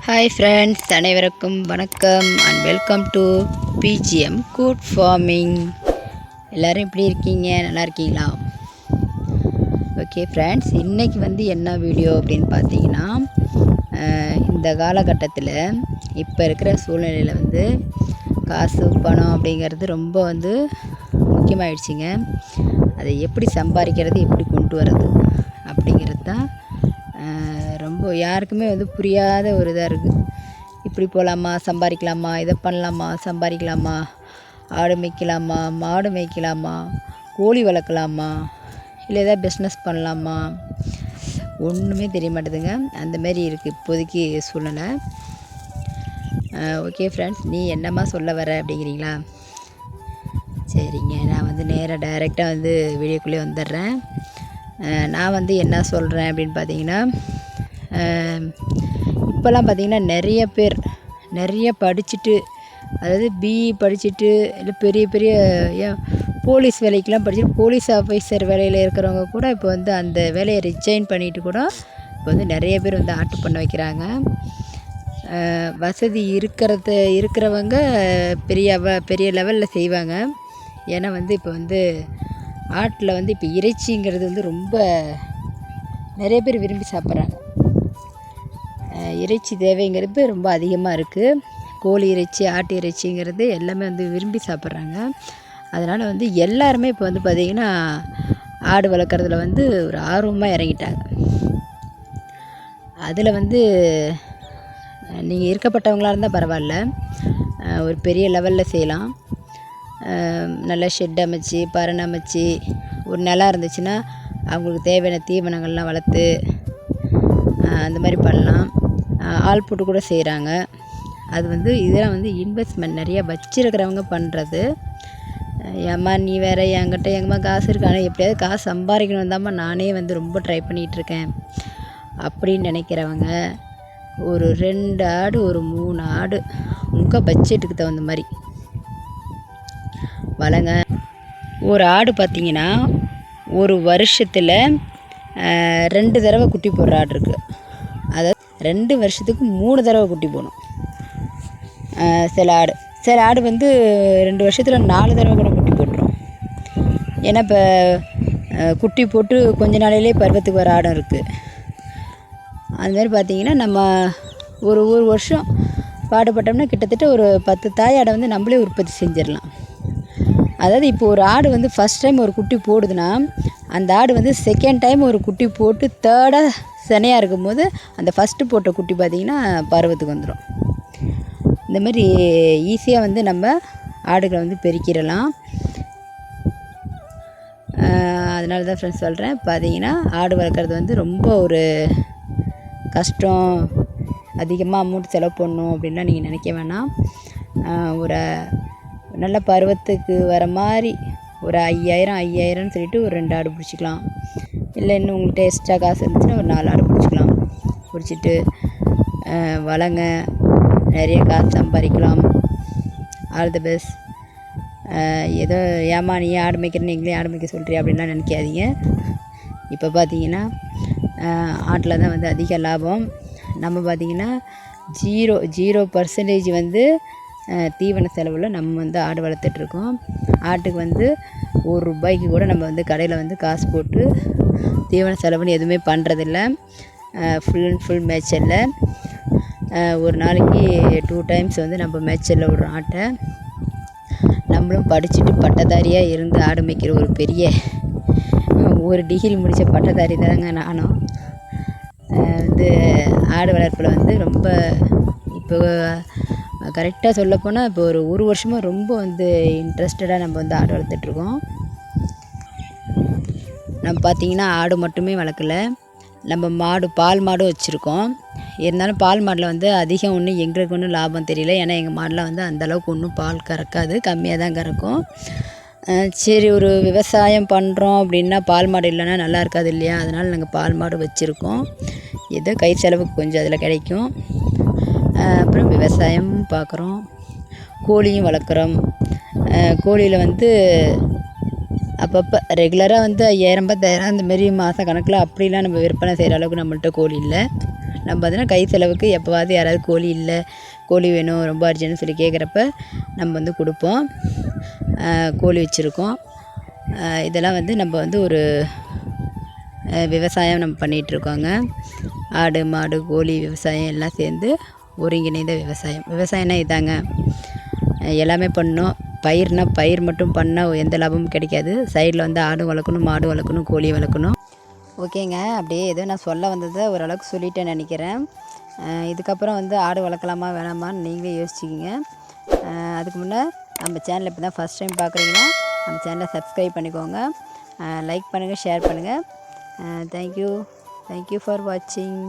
Hi friends, அனைவருக்கும் வணக்கம் and welcome to BGM good farming. எல்லோரும் எப்படி இருக்கீங்க? நல்லா இருக்கீங்களா? ஓகே ஃப்ரெண்ட்ஸ், இன்றைக்கி என்ன வீடியோ அப்படின்னு பார்த்தீங்கன்னா, இந்த காலகட்டத்தில் இப்போ இருக்கிற சூழ்நிலையில் காசு பணம் அப்படிங்கிறது ரொம்ப முக்கியமாகிடுச்சிங்க. அதை எப்படி சம்பாதிக்கிறது, எப்படி கொண்டு வர்றது அப்படிங்கிறது தான் ரொம்ப யாருக்குமே புரியாத ஒரு இதாக இருக்குது. இப்படி போகலாமா, சம்பாதிக்கலாமா, இதை பண்ணலாமா, சம்பாதிக்கலாமா, ஆடு மேய்க்கலாமா, மாடு மேய்க்கலாமா, கோழி வளர்க்கலாமா, இல்லை எதாவது பிஸ்னஸ் பண்ணலாமா, ஒன்றுமே தெரிய மாட்டேதுங்க. அந்தமாரி இருக்குது இப்போதைக்கு சூழ்நிலை. ஓகே ஃப்ரெண்ட்ஸ், நீ என்னம்மா சொல்ல வர அப்படிங்கிறீங்களா? சரிங்க, நான் நேராக டைரெக்டாக வீடியோக்குள்ளே வந்துடுறேன். நான் என்ன சொல்கிறேன் அப்படின்னு பார்த்தீங்கன்னா, இப்போல்லாம் பார்த்திங்கன்னா நிறைய படிச்சுட்டு, அதாவது பிஇ படிச்சுட்டு, இல்லை பெரிய பெரிய போலீஸ் வேலைக்கெலாம் படிச்சுட்டு போலீஸ் ஆஃபீஸர் வேலையில் இருக்கிறவங்க கூட இப்போ அந்த வேலையை ரிசைன் பண்ணிவிட்டு கூட இப்போ நிறைய பேர் ஆட்டு பண்ண வைக்கிறாங்க. வசதி இருக்கிறவங்க பெரிய லெவலில் செய்வாங்க. ஏன்னா இப்போ ஆட்டில் இப்போ இறைச்சிங்கிறது ரொம்ப நிறைய பேர் விரும்பி சாப்பிட்றாங்க. இறைச்சி தேவைங்கிறது ரொம்ப அதிகமாக இருக்குது. கோழி இறைச்சி, ஆட்டு இறைச்சிங்கிறது எல்லாமே விரும்பி சாப்பிட்றாங்க. அதனால் எல்லாருமே இப்போ பார்த்திங்கன்னா ஆடு வளர்க்குறதுல ஒரு ஆர்வமாக இறங்கிட்டாங்க. அதில் நீங்கள் இருக்கப்பட்டவங்களாக இருந்தால் பரவாயில்ல, ஒரு பெரிய லெவலில் செய்யலாம். நல்லா ஷெட் அமைச்சு, பரண் அமைச்சு, ஒரு நிலம் இருந்துச்சுன்னா அவங்களுக்கு தேவையான தீவனங்கள்லாம் வளர்த்து அந்த மாதிரி பண்ணலாம். ஆள் போட்டு கூட செய்கிறாங்க. அது இதெல்லாம் இன்வெஸ்ட்மெண்ட் நிறையா வச்சுருக்கிறவங்க பண்ணுறது. ஏம்மா நீ வேறு என்கிட்ட எங்கம்மா காசு இருக்கானே, எப்படியாவது காசு சம்பாதிக்கணும் தாம்மா நானே ரொம்ப ட்ரை பண்ணிகிட்ருக்கேன் அப்படின்னு நினைக்கிறவங்க ஒரு 2 ஆடு, ஒரு 3 ஆடு உங்கள் பட்ஜெட்டுக்கு தகுந்த மாதிரி வளங்க. ஒரு ஆடு பார்த்திங்கன்னா ஒரு வருஷத்தில் 2 தடவை குட்டி போடுற ஆடு இருக்குது. அதாவது 2 வருஷத்துக்கு 3 தடவை குட்டி போடும். சில ஆடு 2 வருஷத்தில் 4 தடவை கூட குட்டி போட்டுரும். ஏன்னா இப்போ குட்டி போட்டு கொஞ்ச நாளையிலே பருவத்துக்கு வர ஆடும் இருக்குது. அதுமாதிரி பார்த்திங்கன்னா நம்ம ஒரு வருஷம் பாடுபட்டோம்னா கிட்டத்தட்ட ஒரு 10 தாய் ஆடை நம்மளே உற்பத்தி செஞ்சிடலாம். அதாவது இப்போ ஒரு ஆடு ஃபஸ்ட் டைம் ஒரு குட்டி போடுதுன்னா, அந்த ஆடு செகண்ட் டைம் ஒரு குட்டி போட்டு தேர்டாக சினையாக இருக்கும்போது அந்த ஃபஸ்ட்டு போட்ட குட்டி பார்த்திங்கன்னா பருவத்துக்கு வந்துடும். இந்தமாரி ஈஸியாக நம்ம ஆடுகளை பெருக்கிடலாம். அதனால தான் ஃப்ரெண்ட்ஸ் சொல்கிறேன், பார்த்திங்கன்னா ஆடு வளர்க்குறது ரொம்ப ஒரு கஷ்டம், அதிகமாக அமௌண்ட் செலவு பண்ணணும் அப்படின்லாம் நீங்கள் நினைக்க வேணாம். ஒரு நல்ல பருவத்துக்கு வர மாதிரி ஒரு 5000 சொல்லிட்டு ஒரு 2 ஆடு பிடிச்சிக்கலாம். இல்லை இன்னும் உங்கள்கிட்ட எக்ஸ்ட்ரா காசு இருந்துச்சுன்னா ஒரு 4 ஆடு பிடிச்சிக்கலாம். பிடிச்சிட்டு வளங்க, நிறைய காசு சம்பாதிக்கலாம். All the best. ஏதோ ஏமா நீ ஆடு மேய்க்கிற, நீங்களே ஆடு மேய்க்க சொல்கிறீ அப்படின்லாம் நினைக்காதீங்க. இப்போ பார்த்தீங்கன்னா ஆட்டில் தான் அதிக லாபம். நம்ம பார்த்திங்கன்னா 0% தீவன செலவில் நம்ம ஆடு வளர்த்துட்ருக்கோம். ஆட்டுக்கு ₹1 கூட நம்ம கடையில் காசு போட்டு தீவன செலவுன்னு எதுவுமே பண்ணுறதில்ல. ஃபுல் அண்ட் ஃபுல் மேய்ச்சலில் ஒரு நாளைக்கு 2 டைம்ஸ் நம்ம மேய்ச்சலில் விடுறோம் ஆட்டை. நம்மளும் படிச்சுட்டு பட்டதாரியாக இருந்து ஆடு மேய்க்கிற ஒரு பெரிய ஒரு டிகிரி முடித்த பட்டதாரி தாங்க நானும். ஆடு வளர்ப்பில் ரொம்ப இப்போ கரெக்டாக சொல்லப்போனால் இப்போ ஒரு வருஷமாக ரொம்ப இன்ட்ரெஸ்டடாக நம்ம ஆடு வளர்த்துட்ருக்கோம். நம்ம பார்த்திங்கன்னா ஆடு மட்டுமே வளர்க்கல, நம்ம பால் மாடும் வச்சுருக்கோம். இருந்தாலும் பால் மாடில் அதிகம் ஒன்றும் எங்களுக்கு ஒன்றும் லாபம் தெரியல. ஏன்னா எங்கள் மாடில் அந்தளவுக்கு ஒன்றும் பால் கறக்காது, கம்மியாக தான் கறக்கும். சரி, ஒரு விவசாயம் பண்ணுறோம் அப்படின்னா பால் மாடு இல்லைன்னா நல்லா இருக்காது இல்லையா? அதனால் நாங்கள் பால் மாடு வச்சுருக்கோம். ஏதோ கை செலவுக்கு கொஞ்சம் அதில் கிடைக்கும். அப்புறம் விவசாயமும் பார்க்குறோம், கோழியும் வளர்க்குறோம். கோழியில் அப்பப்போ ரெகுலராக 5000 10,000 அந்தமாரி மாத கணக்கில் அப்படிலாம் நம்ம விற்பனை செய்கிற அளவுக்கு நம்மள்ட்ட கோழி இல்லை. நம்ம பார்த்தீங்கன்னா கை செலவுக்கு எப்போவாவது யாராவது கோழி வேணும் ரொம்ப அர்ஜென்ட்னு சொல்லி கேட்குறப்ப நம்ம வந்து கொடுப்போம். கோழி வச்சுருக்கோம். இதெல்லாம் வந்து நம்ம வந்து ஒரு விவசாயம் நம்ம பண்ணிகிட்ருக்கோங்க. ஆடு மாடு கோழி விவசாயம் எல்லாம் சேர்ந்து ஒருங்கிணைந்த விவசாயம்னா இதாங்க. எல்லாமே பண்ணோம். பயிர் மட்டும் பண்ணால் எந்த லாபமும் கிடைக்காது. சைடில் வந்து ஆடு வளர்க்கணும், மாடு வளர்க்கணும், கோழி வளர்க்கணும். ஓகேங்க, அப்படியே ஏதோ நான் சொல்ல வந்ததை ஓரளவுக்கு சொல்லிட்டேன்னு நினைக்கிறேன். இதுக்கப்புறம் வந்து ஆடு வளர்க்கலாமா வேணாமான்னு நீங்களே யோசிச்சுக்கிங்க. அதுக்கு முன்னே நம்ம சேனலை இப்போ தான் ஃபஸ்ட் டைம் பார்க்குறீங்கன்னா நம்ம சேனலை சப்ஸ்கிரைப் பண்ணிக்கோங்க. லைக் பண்ணுங்கள், ஷேர் பண்ணுங்கள். தேங்க்யூ ஃபார் வாட்சிங்.